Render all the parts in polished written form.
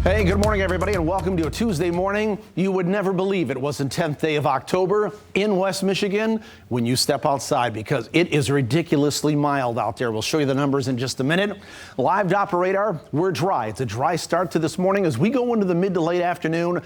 Hey, good morning, everybody, and welcome to a Tuesday morning. You would never believe it was the 10th day of October in West Michigan when you step outside, because it is ridiculously mild out there. We'll show you the numbers in just a minute. Live Doppler radar, we're dry. It's a dry start to this morning. As we go into the mid to late afternoon,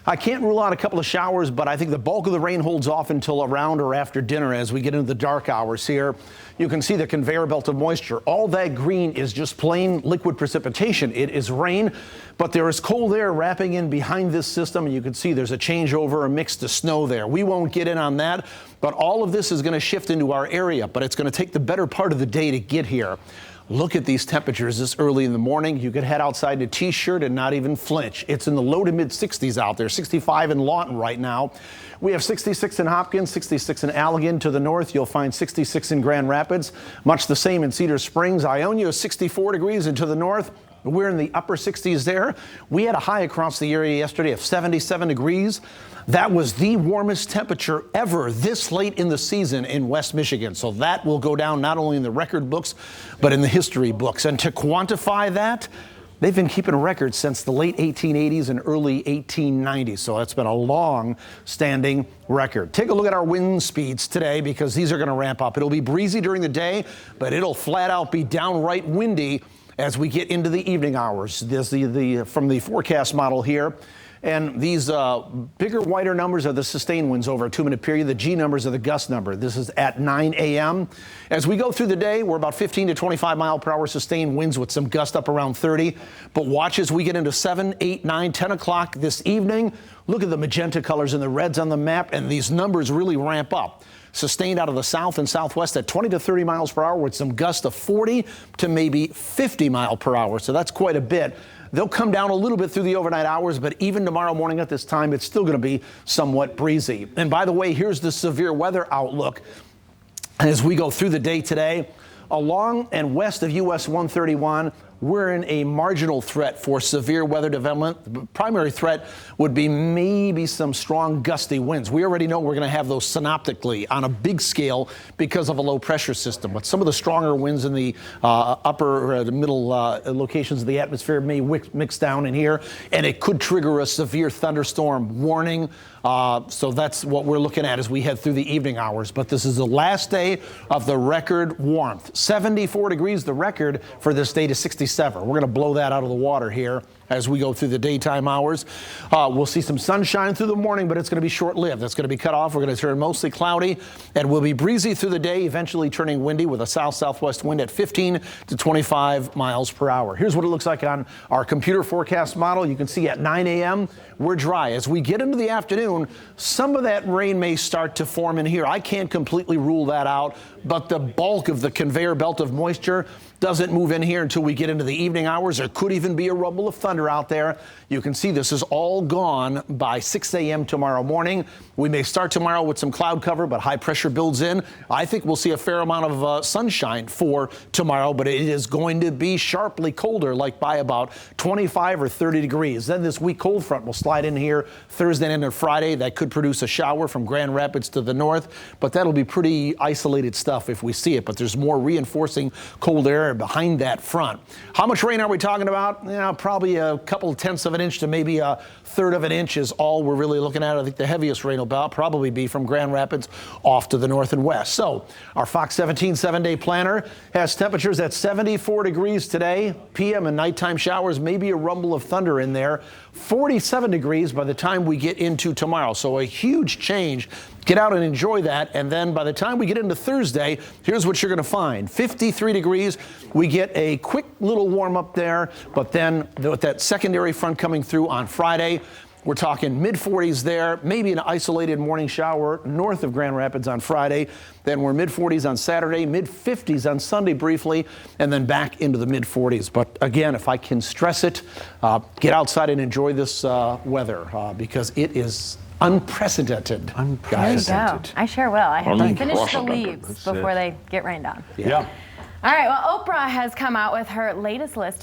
I can't rule out a couple of showers, but I think the bulk of the rain holds off until around or after dinner as we get into the dark hours here. You can see the conveyor belt of moisture. All that green is just plain liquid precipitation. It is rain, but there is cold air wrapping in behind this system, and you can see there's a changeover, a mix to snow there. We won't get in on that, but all of this is going to shift into our area, but it's going to take the better part of the day to get here. Look at these temperatures this early in the morning. You could head outside in a t-shirt and not even flinch. It's in the low to mid 60s out there, 65 in Lawton right now. We have 66 in Hopkins, 66 in Allegan. To the north, you'll find 66 in Grand Rapids. Much the same in Cedar Springs. Ionia is 64 degrees, and to the north, we're in the upper 60s there. We had a high across the area yesterday of 77 degrees. That was the warmest temperature ever this late in the season in West Michigan. So that will go down not only in the record books, but in the history books. And to quantify that, they've been keeping a record since the late 1880s and early 1890s. So that's been a long-standing record. Take a look at our wind speeds today, because these are going to ramp up. It'll be breezy during the day, but it'll flat out be downright windy as we get into the evening hours. There's from the forecast model here. And these bigger, wider numbers are the sustained winds over a 2-minute period. The G numbers are the gust number. This is at 9 a.m. As we go through the day, we're about 15 to 25 mile per hour sustained winds with some gust up around 30. But watch as we get into 7, 8, 9, 10 o'clock this evening. Look at the magenta colors and the reds on the map, and these numbers really ramp up. Sustained out of the south and southwest at 20 to 30 miles per hour with some gusts of 40 to maybe 50 mile per hour. So that's quite a bit. They'll come down a little bit through the overnight hours, but even tomorrow morning at this time, it's still going to be somewhat breezy. And by the way, here's the severe weather outlook as we go through the day today. Along and west of US 131, we're in a marginal threat for severe weather development. The primary threat would be maybe some strong gusty winds. We already know we're going to have those synoptically on a big scale because of a low pressure system. But some of the stronger winds in the upper the middle locations of the atmosphere may mix down in here, and it could trigger a severe thunderstorm warning. So that's what we're looking at as we head through the evening hours. But this is the last day of the record warmth. 74 degrees, the record for this day to 67. We're going to blow that out of the water here as we go through the daytime hours. We'll see some sunshine through the morning, but it's going to be short-lived. That's going to be cut off. We're going to turn mostly cloudy, and we'll be breezy through the day, eventually turning windy with a south-southwest wind at 15 to 25 miles per hour. Here's what it looks like on our computer forecast model. You can see at 9 a.m., we're dry. As we get into the afternoon, some of that rain may start to form in here. I can't completely rule that out, but the bulk of the conveyor belt of moisture doesn't move in here until we get into the evening hours. There could even be a rumble of thunder out there. You can see this is all gone by 6 a.m. tomorrow morning. We may start tomorrow with some cloud cover, but high pressure builds in. I think we'll see a fair amount of sunshine for tomorrow, but it is going to be sharply colder, like by about 25 or 30 degrees. Then this weak cold front will slide in here Thursday and Friday. That could produce a shower from Grand Rapids to the north, but that'll be pretty isolated stuff if we see it. But there's more reinforcing cold air behind that front. How much rain are we talking about? Probably a couple tenths of an inch to maybe a third of an inch is all we're really looking at. I think the heaviest rain will probably be from Grand Rapids off to the north and west. So our Fox 17 7-day planner has temperatures at 74 degrees today. PM and nighttime showers, maybe a rumble of thunder in there. 47 degrees by the time we get into tomorrow. So a huge change. Get out and enjoy that. And then by the time we get into Thursday, here's what you're going to find. 53 degrees. We get a quick little warm up there, but then with that secondary front coming through on Friday, we're talking mid-40s there, maybe an isolated morning shower north of Grand Rapids on Friday. Then we're mid-40s on Saturday, mid-50s on Sunday briefly, and then back into the mid-40s. But again, if I can stress it, get outside and enjoy this weather because it is unprecedented. Unprecedented. I sure will. I have to finish the leaves before they get rained on. Yeah. All right, well, Oprah has come out with her latest list